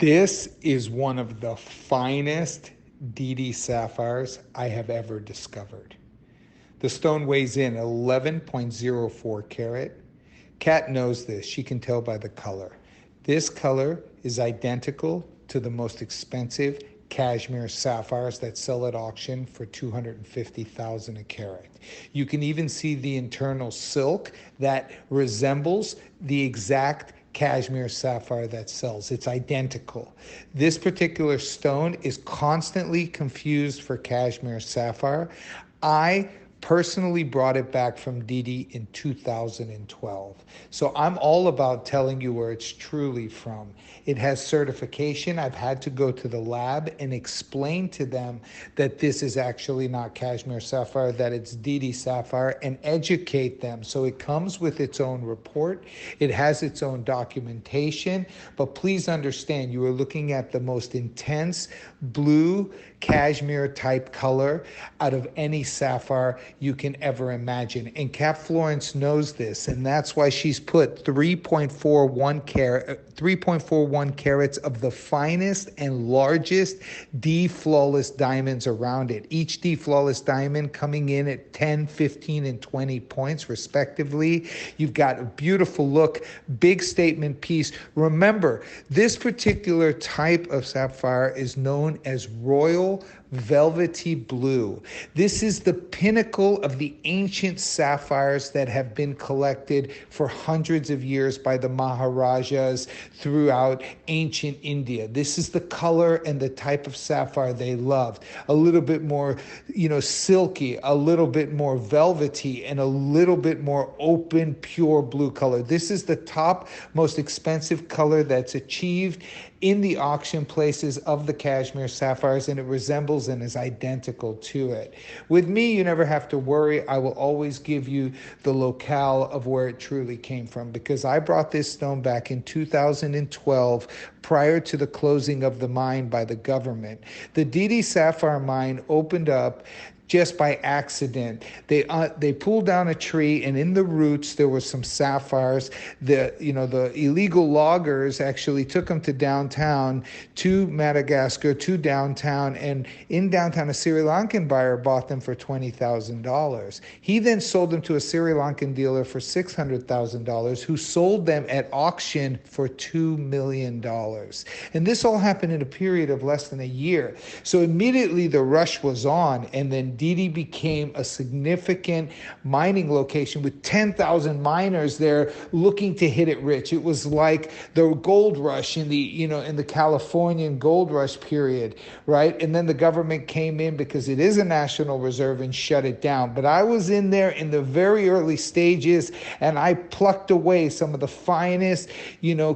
This is one of the finest Didy sapphires I have ever discovered. The stone weighs in 11.04 carat. Kat knows this. She can tell by the color. This color is identical to the most expensive cashmere sapphires that sell at auction for $250,000 a carat. You can even see the internal silk that resembles the exact cashmere sapphire that sells. It's identical. This particular stone is constantly confused for cashmere sapphire. I personally brought it back from Didy in 2012. So I'm all about telling you where it's truly from. It has certification. I've had to go to the lab and explain to them that this is actually not cashmere sapphire, that it's Didy sapphire, and educate them. So it comes with its own report. It has its own documentation. But please understand, you are looking at the most intense blue cashmere type color out of any sapphire you can ever imagine. And Kat Florence knows this, and that's why she's put 3.41 carats of the finest and largest D flawless diamonds around it. Each D flawless diamond coming in at 10, 15, and 20 points respectively. You've got a beautiful look, big statement piece. Remember, this particular type of sapphire is known as royal velvety blue. This is the pinnacle of the ancient sapphires that have been collected for hundreds of years by the Maharajas throughout ancient India. This is the color and the type of sapphire they loved. A little bit more, silky, a little bit more velvety, and a little bit more open, pure blue color. This is the top most expensive color that's achieved in the auction places of the cashmere sapphires, and it resembles and is identical to it. With me, you never have to worry. I will always give you the locale of where it truly came from, because I brought this stone back in 2012 prior to the closing of the mine by the government. The Didy sapphire mine opened up just by accident. They pulled down a tree, and in the roots there were some sapphires. The illegal loggers actually took them to downtown, to Madagascar, to downtown, and in downtown a Sri Lankan buyer bought them for $20,000. He then sold them to a Sri Lankan dealer for $600,000, who sold them at auction for $2 million. And this all happened in a period of less than a year. So immediately the rush was on, and then Didy became a significant mining location with 10,000 miners there looking to hit it rich. It was like the gold rush in the Californian gold rush period, right? And then the government came in because it is a national reserve and shut it down. But I was in there in the very early stages, and I plucked away some of the finest,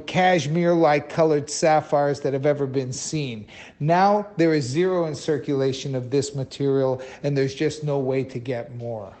cashmere-like colored sapphires that have ever been seen. Now there is zero in circulation of this material, and there's just no way to get more.